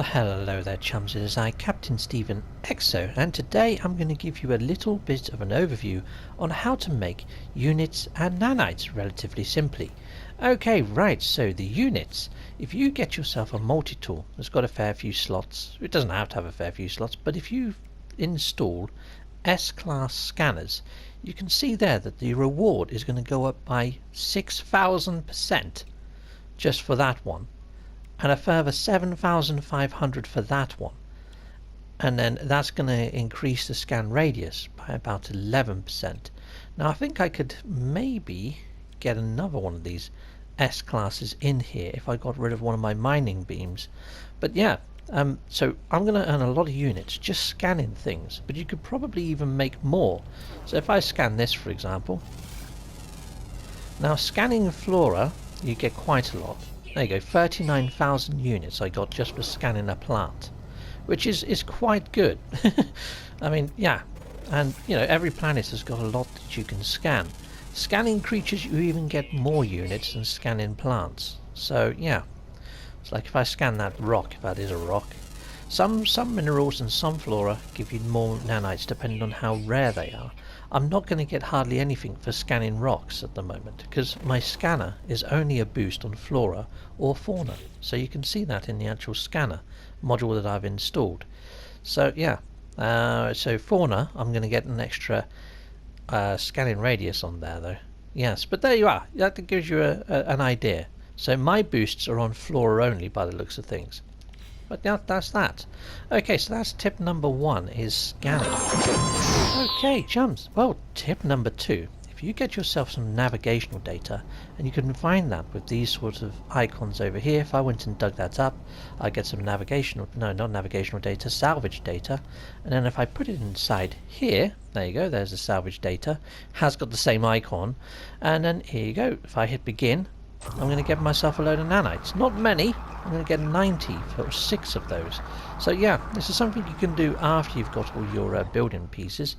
Well, hello there chums, it is I, Captain Stephen Exo, and today I'm going to give you a little bit of an overview on how to make units and nanites relatively simply. Okay, right, so the units, if you get yourself a multi-tool that's got a fair few slots, it doesn't have to have a fair few slots, but if you install S-class scanners, you can see there that the reward is going to go up by 6,000% just for that one, and a further 7,500 for that one, and then that's going to increase the scan radius by about 11%. Now I think I could maybe get another one of these S classes in here if I got rid of one of my mining beams, but yeah, so I'm going to earn a lot of units just scanning things, but you could probably even make more. So if I scan this, for example, now scanning flora, you get quite a lot. There you go, 39,000 units I got just for scanning a plant, which is quite good. I mean, yeah, and you know, every planet has got a lot that you can scan. Scanning creatures, you even get more units than scanning plants. So yeah, it's like if I scan that rock, if that is a rock, some minerals and some flora give you more nanites depending on how rare they are. I'm not going to get hardly anything for scanning rocks at the moment because my scanner is only a boost on flora or fauna, so you can see that in the actual scanner module that I've installed. So yeah, so fauna, I'm going to get an extra scanning radius on there though. Yes, but there you are, that gives you an idea. So my boosts are on flora only by the looks of things. But yeah, that's that. Okay, so that's tip number 1, is scanning. Okay, chums. Well, tip number 2. If you get yourself some navigational data, and you can find that with these sort of icons over here. If I went and dug that up, I get some navigational, no, not navigational data, salvage data. And then if I put it inside here, there you go, there's the salvage data. Has got the same icon. And then here you go. If I hit begin, I'm going to get myself a load of nanites. Not many, I'm going to get 90 for 6 of those. So yeah, this is something you can do after you've got all your building pieces.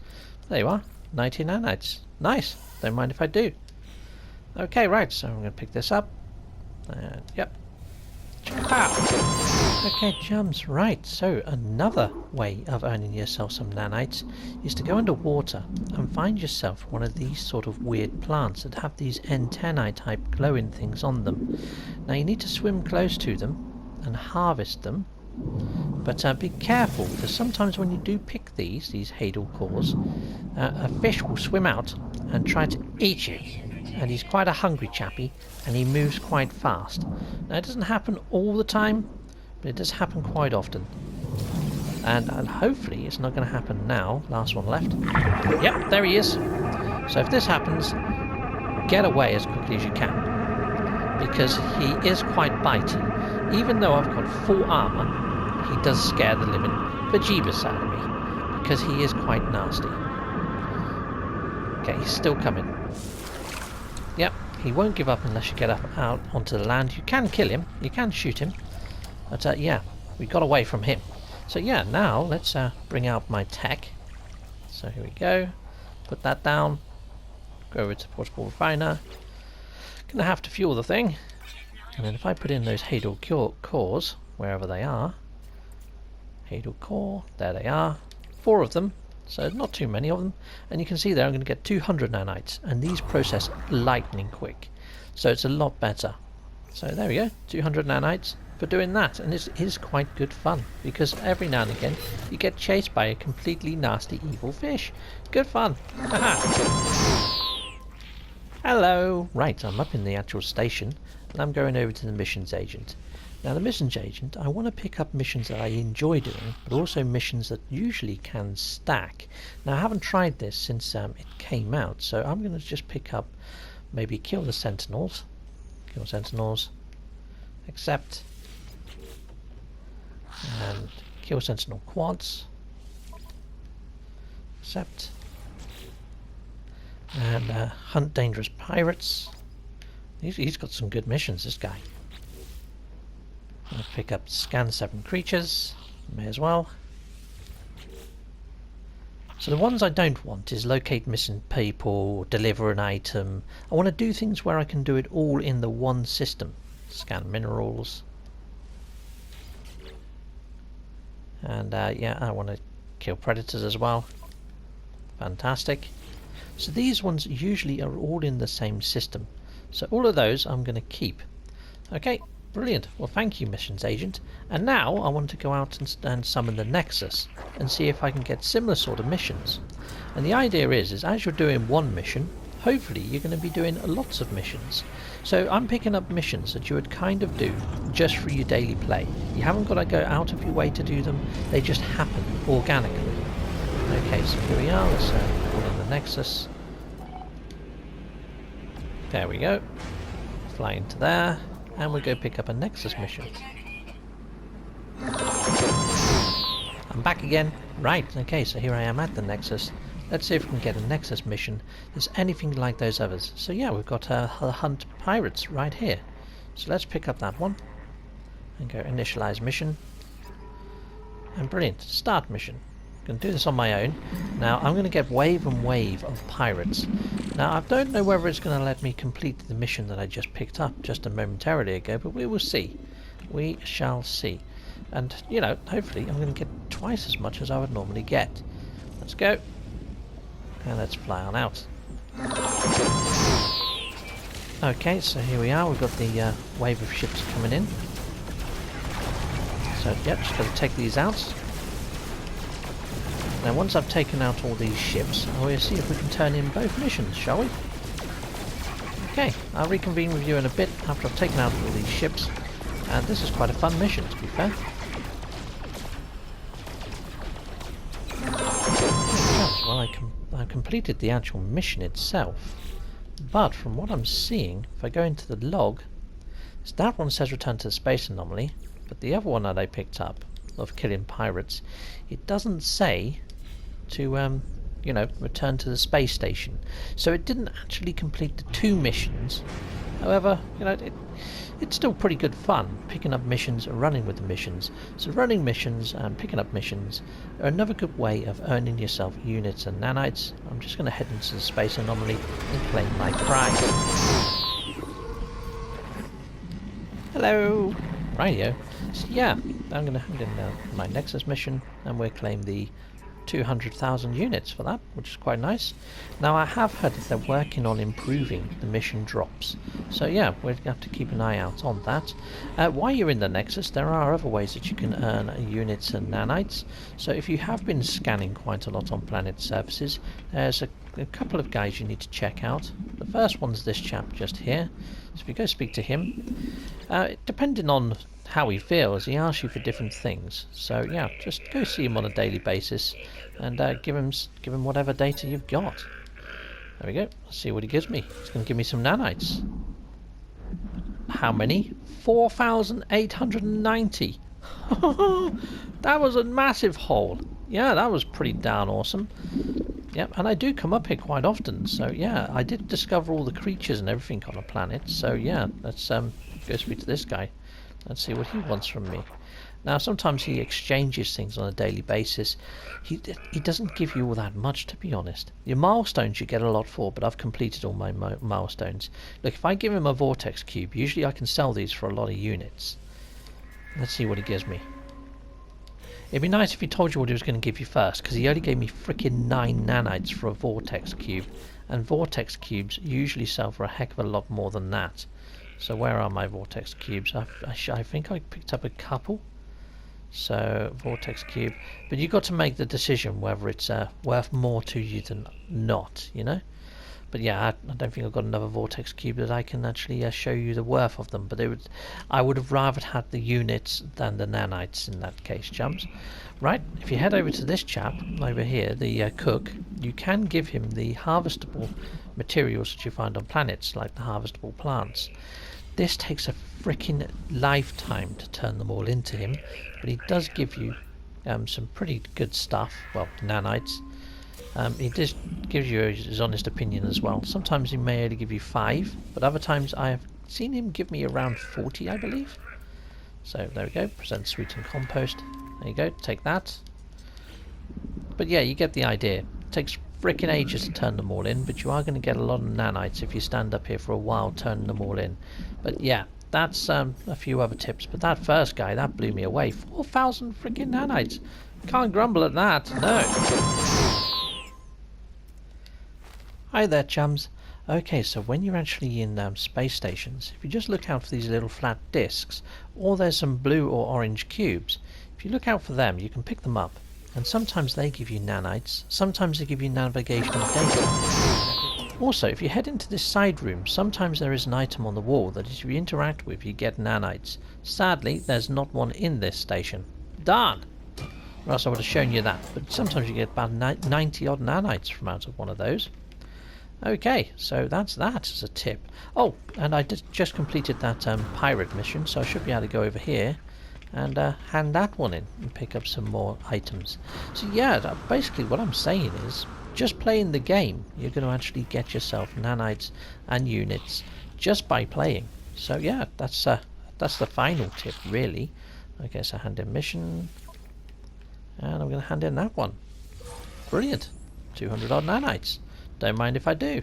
There you are, 90 nanites. Nice, don't mind if I do. Okay, right, so I'm going to pick this up. And yep. Pow! Okay, chums, right, so another way of earning yourself some nanites is to go underwater and find yourself one of these sort of weird plants that have these antennae type glowing things on them. Now you need to swim close to them and harvest them, but be careful, because sometimes when you do pick these Hadal cores, a fish will swim out and try to eat you. And he's quite a hungry chappy, and he moves quite fast. Now it doesn't happen all the time, but it does happen quite often. And hopefully it's not going to happen now. Last one left. Yep, there he is. So if this happens, get away as quickly as you can, because he is quite bitey. Even though I've got full armour, he does scare the living bejeebus out of me, because he is quite nasty. Okay, he's still coming. Yep, he won't give up unless you get up out onto the land. You can kill him, you can shoot him, but yeah, we got away from him. So yeah, now let's bring out my tech. So here we go, put that down, go over to portable refiner. Gonna have to fuel the thing, and then if I put in those Hadal cores, wherever they are, Hadal core, there they are, 4 of them. So not too many of them, and you can see there I'm going to get 200 nanites, and these process lightning quick, so it's a lot better. So there we go, 200 nanites for doing that, and it is quite good fun, because every now and again you get chased by a completely nasty evil fish. Good fun. Hello. Right, I'm up in the actual station, and I'm going over to the missions agent. Now the missions agent, I want to pick up missions that I enjoy doing, but also missions that usually can stack. Now I haven't tried this since it came out, so I'm going to just pick up, maybe kill the sentinels, accept, and kill sentinel quads, accept, and hunt dangerous pirates. He's got some good missions, this guy. I'll pick up scan 7 creatures, may as well. So the ones I don't want is locate missing people, deliver an item. I want to do things where I can do it all in the one system. Scan minerals. And yeah, I want to kill predators as well. Fantastic. So these ones usually are all in the same system. So all of those I'm going to keep. Okay, brilliant. Well, thank you, missions agent. And now I want to go out and summon the Nexus and see if I can get similar sort of missions. And the idea is as you're doing one mission, hopefully you're going to be doing lots of missions. So I'm picking up missions that you would kind of do just for your daily play. You haven't got to go out of your way to do them. They just happen organically. Okay, so here we are. Let's call in the Nexus. There we go. Fly into there. And we'll go pick up a Nexus mission. I'm back again. Right, okay, so here I am at the Nexus. Let's see if we can get a Nexus mission that's anything like those others. So yeah, we've got hunt pirates right here. So let's pick up that one. And go initialize mission. And brilliant, start mission. I'm going to do this on my own. Now I'm going to get wave and wave of pirates. Now I don't know whether it's going to let me complete the mission that I just picked up just a momentarily ago, but we will see. We shall see. And you know, hopefully I'm going to get twice as much as I would normally get. Let's go. And let's fly on out. Okay, so here we are. We've got the wave of ships coming in. So yep, just got to take these out. Now once I've taken out all these ships, we'll see if we can turn in both missions, shall we? Okay, I'll reconvene with you in a bit after I've taken out all these ships. And this is quite a fun mission, to be fair. Well, I completed the actual mission itself, but from what I'm seeing, if I go into the log, that one says return to the space anomaly, but the other one that I picked up, of killing pirates, it doesn't say to, you know, return to the space station. So it didn't actually complete the 2 missions. However, you know, it's still pretty good fun picking up missions and running with the missions. So running missions and picking up missions are another good way of earning yourself units and nanites. I'm just going to head into the space anomaly and claim my prize. Hello! Rightio. So yeah, I'm going to hand in my Nexus mission and we'll claim the 200,000 units for that, which is quite nice. Now I have heard that they're working on improving the mission drops, so yeah, we'll have to keep an eye out on that. While you're in the Nexus, there are other ways that you can earn units and nanites. So if you have been scanning quite a lot on planet surfaces, there's a couple of guys you need to check out. The first one's this chap just here. So if you go speak to him, depending on how he feels, he asks you for different things. So yeah, just go see him on a daily basis and give him whatever data you've got. There we go. Let's see what he gives me. He's going to give me some nanites. How many? 4,890. That was a massive haul. Yeah, that was pretty darn awesome. Yep, and I do come up here quite often, so yeah, I did discover all the creatures and everything on the planet. So yeah, let's go speak to this guy. Let's see what he wants from me. Now sometimes he exchanges things on a daily basis. He doesn't give you all that much, to be honest. Your milestones you get a lot for, but I've completed all my milestones. Look, if I give him a vortex cube, usually I can sell these for a lot of units. Let's see what he gives me. It'd be nice if he told you what he was going to give you first, because he only gave me frickin' 9 nanites for a vortex cube, and vortex cubes usually sell for a heck of a lot more than that. So where are my vortex cubes? I think I picked up a couple. So vortex cube, but you've got to make the decision whether it's worth more to you than not, you know. But yeah, I don't think I've got another vortex cube that I can actually show you the worth of them. But I would have rather had the units than the nanites in that case, chums. Right, if you head over to this chap over here, the cook, you can give him the harvestable materials that you find on planets, like the harvestable plants. This takes a freaking lifetime to turn them all into him, but he does give you some pretty good stuff. Well, nanites. He just gives you his honest opinion as well. Sometimes he may only give you 5, but other times I have seen him give me around 40, I believe. So there we go. Present sweetened compost. There you go. Take that. But yeah, you get the idea. It takes frickin' ages to turn them all in, but you are going to get a lot of nanites if you stand up here for a while turning them all in. But yeah, that's a few other tips, but that first guy, that blew me away. 4,000 freaking nanites. Can't grumble at that, no. Hi there, chums. Okay, so when you're actually in space stations, if you just look out for these little flat discs, or there's some blue or orange cubes, if you look out for them, you can pick them up. And sometimes they give you nanites, sometimes they give you navigational data. Also, if you head into this side room, sometimes there is an item on the wall that if you interact with, you get nanites. Sadly, there's not one in this station. Darn! Or else I would have shown you that. But sometimes you get about 90 odd nanites from out of one of those. Okay, so that's that as a tip. Oh, and I just completed that pirate mission, so I should be able to go over here and hand that one in and pick up some more items. So yeah, basically what I'm saying is, just playing the game, you're going to actually get yourself nanites and units just by playing. So yeah, that's the final tip, really. Okay, so hand in mission, and I'm going to hand in that one. Brilliant, 200 odd nanites. Don't mind if I do.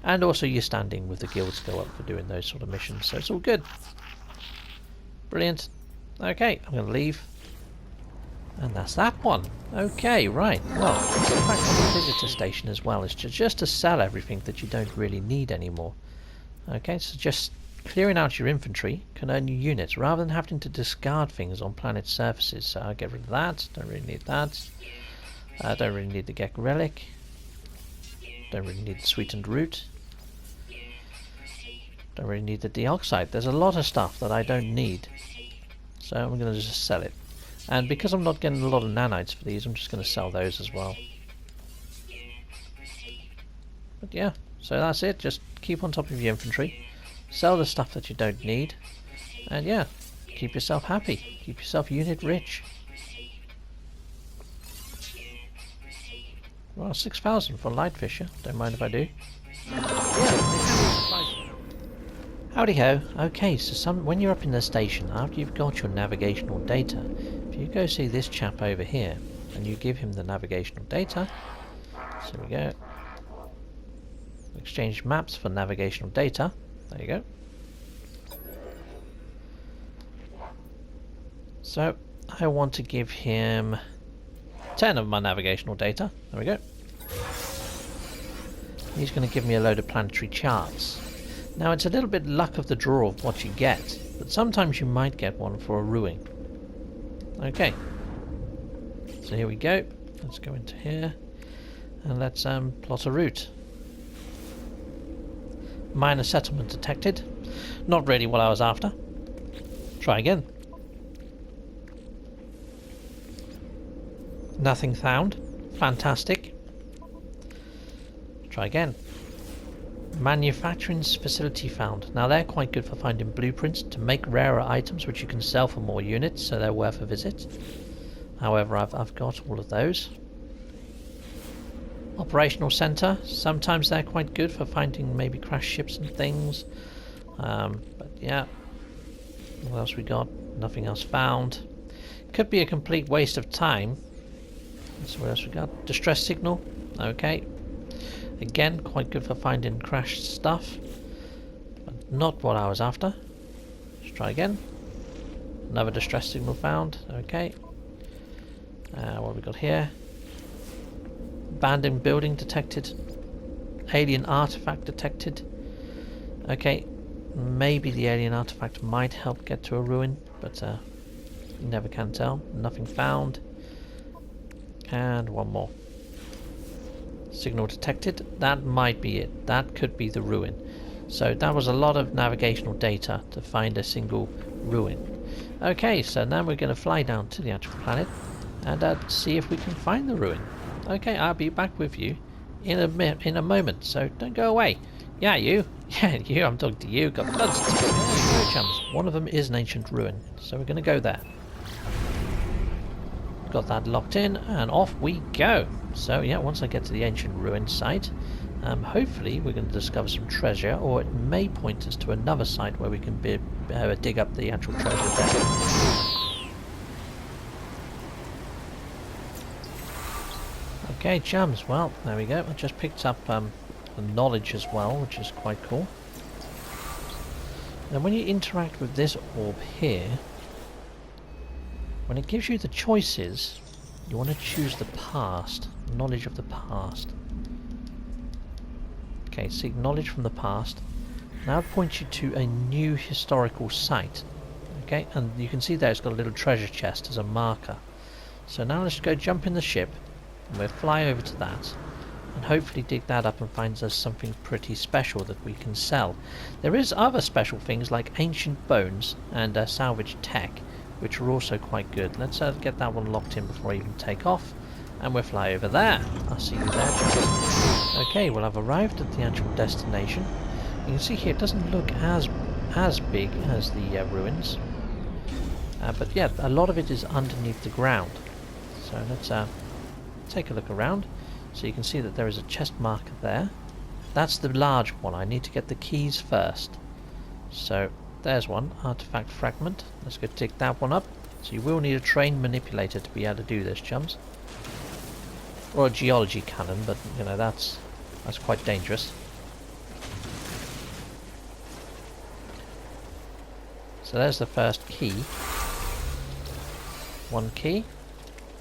And also your standing with the guilds go up for doing those sort of missions, so it's all good. Brilliant. Okay, I'm going to leave. And that's that one. Okay, right. Well, let's go back on the visitor station as well. It's just to sell everything that you don't really need anymore. Okay, so just clearing out your inventory can earn you units rather than having to discard things on planet surfaces. So I'll get rid of that. Don't really need that. Don't really need the Gek relic. Don't really need the sweetened root. Don't really need the deoxide. There's a lot of stuff that I don't need. So I'm going to just sell it. And because I'm not getting a lot of nanites for these, I'm just going to sell those as well. But yeah, so that's it. Just keep on top of your inventory. Sell the stuff that you don't need. And yeah, keep yourself happy. Keep yourself unit rich. Well, 6,000 for light fisher. Don't mind if I do. Yeah, howdy ho. Okay, so when you're up in the station, after you've got your navigational data, if you go see this chap over here, and you give him the navigational data, so we go, exchange maps for navigational data, there you go. So, I want to give him 10 of my navigational data, there we go. He's going to give me a load of planetary charts. Now it's a little bit luck of the draw of what you get, but sometimes you might get one for a ruin. Okay, so here we go. Let's go into here and let's plot a route. Minor settlement detected. Not really what I was after. Try again. Nothing found. Fantastic. Try again. Manufacturing facility found. Now they're quite good for finding blueprints to make rarer items which you can sell for more units, so they're worth a visit. However, I've got all of those. Operational center. Sometimes they're quite good for finding maybe crashed ships and things. But yeah. What else we got? Nothing else found. Could be a complete waste of time. So what else we got? Distress signal. Okay. Again, quite good for finding crashed stuff, but not what I was after. Let's try again. Another distress signal found. Okay. What have we got here? Abandoned building detected. Alien artifact detected. Okay. Maybe the alien artifact might help get to a ruin, but you never can tell. Nothing found. And one more. Signal detected. That might be it. That could be the ruin. So that was a lot of navigational data to find a single ruin. Okay, so now we're going to fly down to the actual planet and see if we can find the ruin. Okay, I'll be back with you in a moment, so don't go away. Yeah, you. Yeah, you. I'm talking to you. Got tons of chums. One of them is an ancient ruin, so we're going to go there. Got that locked in, and off we go. So yeah, once I get to the ancient ruin site, hopefully we're going to discover some treasure, or it may point us to another site where we can dig up the actual treasure there. Okay, chums, well, there we go. I just picked up the knowledge as well, which is quite cool. Now when you interact with this orb here, when it gives you the choices, you want to choose the past, knowledge of the past. Okay, seek knowledge from the past. Now it points you to a new historical site. Okay, and you can see there it's got a little treasure chest as a marker. So now let's go jump in the ship, and we'll fly over to that, and hopefully dig that up and find us something pretty special that we can sell. There is other special things like ancient bones and salvage tech, which are also quite good. Let's get that one locked in before I even take off, and we'll fly over there. I'll see you there. Okay, well I've arrived at the actual destination. You can see here it doesn't look as big as the ruins, but yeah, a lot of it is underneath the ground. So let's take a look around. So you can see that there is a chest marker there. That's the large one. I need to get the keys first. So there's one, artifact fragment. Let's go dig that one up. So you will need a trained manipulator to be able to do this, chums. Or a geology cannon, but you know that's quite dangerous. So there's the first key. One key.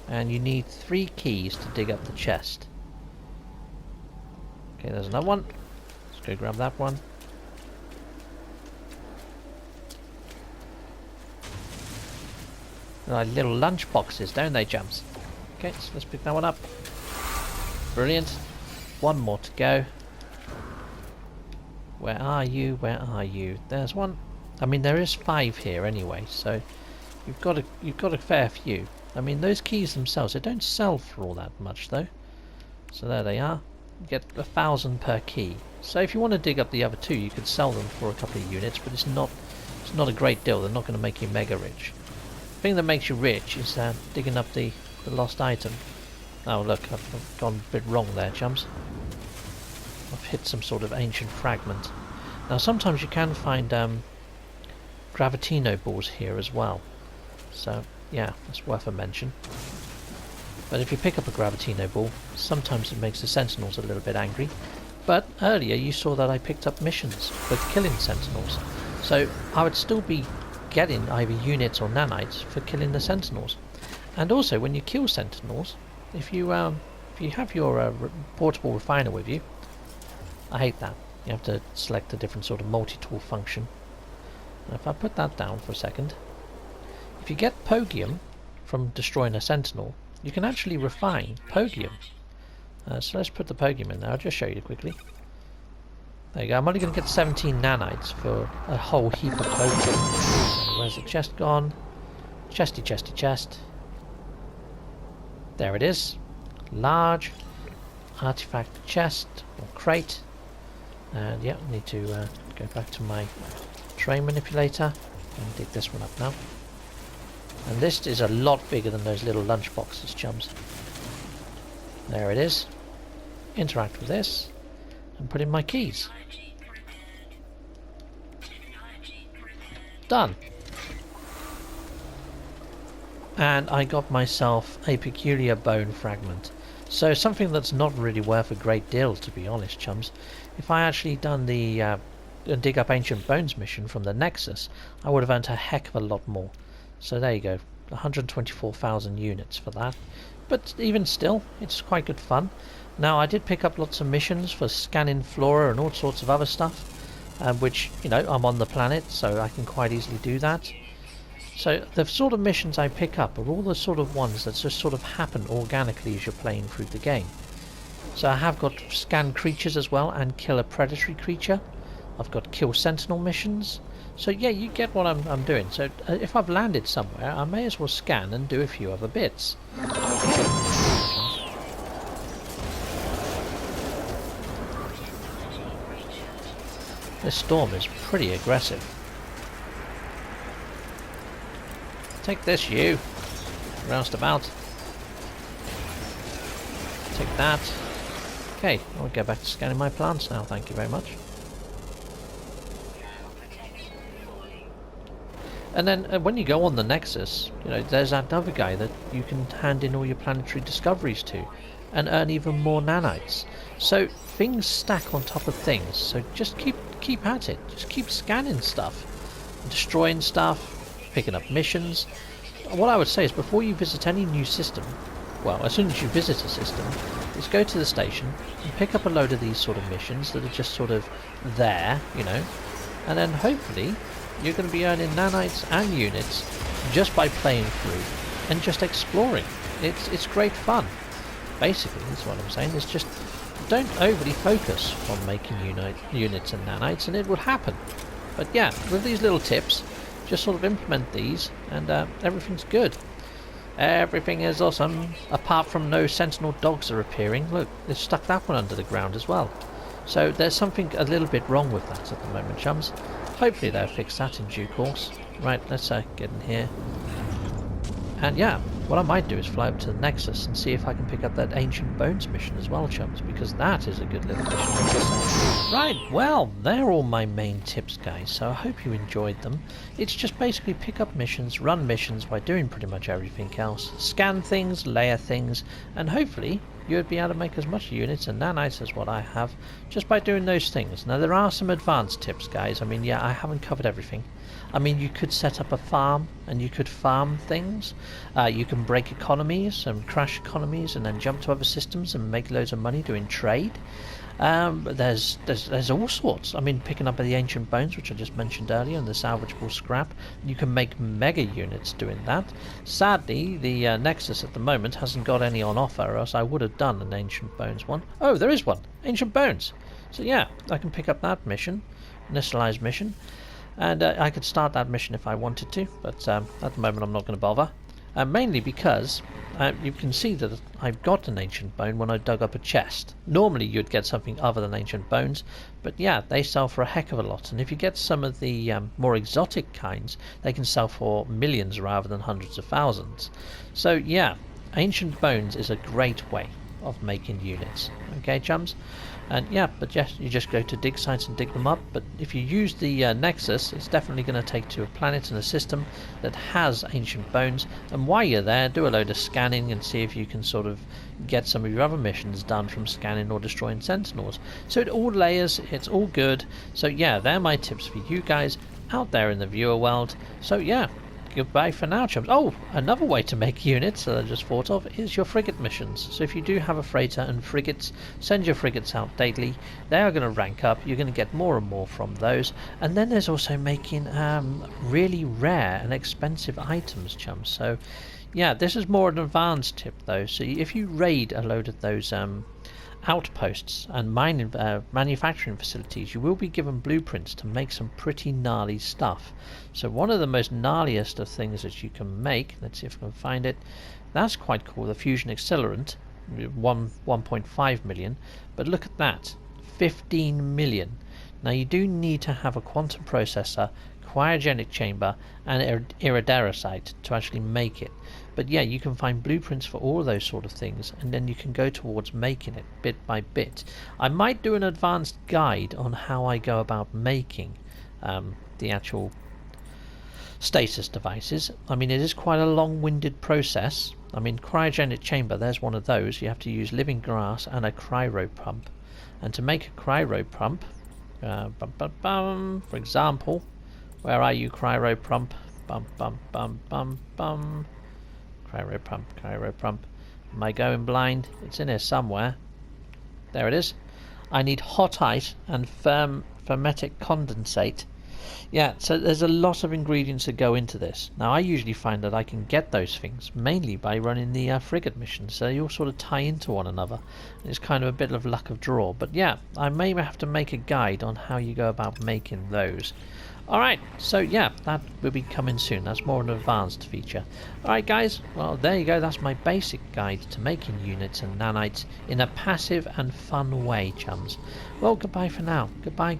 And you need 3 keys to dig up the chest. Okay, there's another one. Let's go grab that one. They're like little lunch boxes, don't they, chums? Okay, so let's pick that one up. Brilliant. One more to go. Where are you? Where are you? There's one. I mean, there is 5 here anyway, so you've got a fair few. I mean, those keys themselves, they don't sell for all that much though. So there they are. You get 1,000 per key. So if you want to dig up the other 2, you could sell them for a couple of units, but it's not a great deal. They're not going to make you mega rich. The thing that makes you rich is digging up the lost item. Oh look, I've gone a bit wrong there, chums. I've hit some sort of ancient fragment. Now sometimes you can find gravitino balls here as well. So yeah, that's worth a mention. But if you pick up a gravitino ball, sometimes it makes the sentinels a little bit angry. But earlier you saw that I picked up missions for killing sentinels. So I would still be getting either units or nanites for killing the sentinels. And also when you kill sentinels, if you have your portable refiner with you, I hate that. You have to select a different sort of multi-tool function. Now if I put that down for a second, if you get pogium from destroying a sentinel, you can actually refine pogium. So let's put the pogium in there. I'll just show you quickly. There you go. I'm only going to get 17 nanites for a whole heap of pogium. Where's the chest gone? Chesty, chesty, chest. There it is. Large artifact chest or crate. And yeah, I need to go back to my train manipulator and dig this one up now. And this is a lot bigger than those little lunch boxes, chums. There it is. Interact with this and put in my keys. Done. And I got myself a peculiar bone fragment. So something that's not really worth a great deal, to be honest, chums. If I actually done the dig up ancient bones mission from the Nexus, I would have earned a heck of a lot more. So there you go, 124,000 units for that. But even still, it's quite good fun. Now I did pick up lots of missions for scanning flora and all sorts of other stuff, which, you know, I'm on the planet, so I can quite easily do that. So the sort of missions I pick up are all the sort of ones that just sort of happen organically as you're playing through the game. So I have got scan creatures as well and kill a predatory creature. I've got kill sentinel missions. So yeah, you get what I'm doing. So if I've landed somewhere, I may as well scan and do a few other bits. This storm is pretty aggressive. Take this, you. Roustabout. Take that. Okay, I'll go back to scanning my plants now, thank you very much. And then when you go on the Nexus, you know, there's that other guy that you can hand in all your planetary discoveries to and earn even more nanites. So things stack on top of things, so just keep at it. Just keep scanning stuff. destroying stuff, picking up missions. What I would say is before you visit any new system, well, as soon as you visit a system, is go to the station and pick up a load of these sort of missions that are just sort of there, you know, and then hopefully you're going to be earning nanites and units just by playing through and just exploring. It's great fun. Basically, that's what I'm saying. It's just don't overly focus on making units and nanites and it will happen. But yeah, with these little tips, just sort of implement these and everything's good. Everything is awesome, apart from no sentinel dogs are appearing. Look, they've stuck that one under the ground as well. So there's something a little bit wrong with that at the moment, chums. Hopefully they'll fix that in due course. Right, let's get in here. And yeah, what I might do is fly up to the Nexus and see if I can pick up that Ancient Bones mission as well, chums, because that is a good little mission. Right, well, they're all my main tips, guys, so I hope you enjoyed them. It's just basically pick up missions, run missions by doing pretty much everything else, scan things, layer things, and hopefully you would be able to make as much units and nanites as what I have just by doing those things. Now, there are some advanced tips, guys. I mean, yeah, I haven't covered everything. I mean, you could set up a farm and you could farm things. You can break economies and crash economies and then jump to other systems and make loads of money doing trade. There's all sorts. I mean, picking up the Ancient Bones, which I just mentioned earlier, and the salvageable scrap, you can make mega units doing that. Sadly, the Nexus at the moment hasn't got any on offer, or else I would have done an Ancient Bones one. Oh, there is one! Ancient Bones! So yeah, I can pick up that mission, initialized mission, and I could start that mission if I wanted to, but at the moment I'm not going to bother. Mainly because you can see that I've got an Ancient Bone when I dug up a chest. Normally you'd get something other than Ancient Bones, but yeah, they sell for a heck of a lot. And if you get some of the more exotic kinds, they can sell for millions rather than hundreds of thousands. So yeah, Ancient Bones is a great way of making units. Okay, chums? And yeah, but yes, you just go to dig sites and dig them up. But if you use the Nexus, it's definitely going to take to a planet and a system that has Ancient Bones. And while you're there, do a load of scanning and see if you can sort of get some of your other missions done from scanning or destroying sentinels. So it all layers, it's all good. So yeah, they're my tips for you guys out there in the viewer world. So yeah, goodbye for now, chums. Oh, another way to make units that I just thought of is your frigate missions. So if you do have a freighter and frigates, send your frigates out daily. They are going to rank up. You're going to get more and more from those. And then there's also making really rare and expensive items, chums. So yeah, this is more an advanced tip though. So if you raid a load of those outposts and mining manufacturing facilities, you will be given blueprints to make some pretty gnarly stuff. So one of the most gnarliest of things that you can make, let's see if I can find it, that's quite cool, the fusion accelerant, 1.5 million, but look at that, 15 million. Now you do need to have a quantum processor, cryogenic chamber and iridarysite to actually make it. But yeah, you can find blueprints for all those sort of things, and then you can go towards making it bit by bit. I might do an advanced guide on how I go about making the actual stasis devices. I mean, it is quite a long-winded process. I mean, cryogenic chamber, there's one of those. You have to use living grass and a cryo pump. And to make a cryo pump, for example, where are you, cryo pump? Cryo pump. Am I going blind? It's in here somewhere. There it is. I need hot ice and fermentic condensate. Yeah, so there's a lot of ingredients that go into this. Now I usually find that I can get those things mainly by running the frigate missions, so they all sort of tie into one another. It's kind of a bit of luck of draw, but yeah, I may have to make a guide on how you go about making those. Alright, so yeah, that will be coming soon. That's more an advanced feature. Alright guys, well there you go, that's my basic guide to making units and nanites in a passive and fun way, chums. Well, goodbye for now. Goodbye.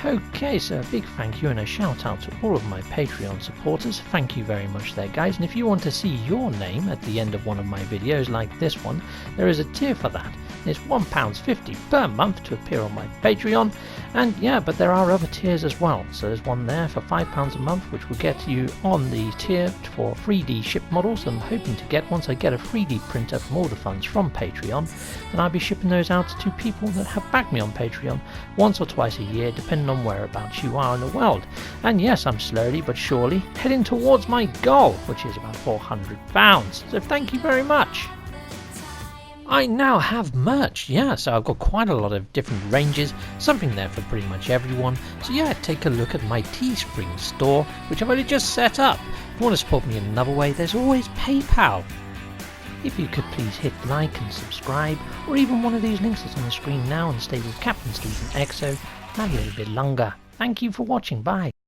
Okay, so a big thank you and a shout out to all of my Patreon supporters. Thank you very much there, guys. And if you want to see your name at the end of one of my videos like this one, there is a tier for that. It's £1.50 per month to appear on my Patreon. And yeah, but there are other tiers as well. So there's one there for £5 a month, which will get you on the tier for 3D ship models. I'm hoping to get, once I get a 3D printer from all the funds from Patreon, and I'll be shipping those out to people that have backed me on Patreon once or twice a year, depending depending on whereabouts you are in the world. And yes, I'm slowly but surely heading towards my goal, which is about £400. So thank you very much. I now have merch, yeah, so I've got quite a lot of different ranges, something there for pretty much everyone. So yeah, take a look at my Teespring store, which I've only just set up. If you want to support me in another way, there's always PayPal. If you could please hit like and subscribe, or even one of these links that's on the screen now, and stay with Captain Steve and EXO, maybe a little bit longer. Thank you for watching, bye.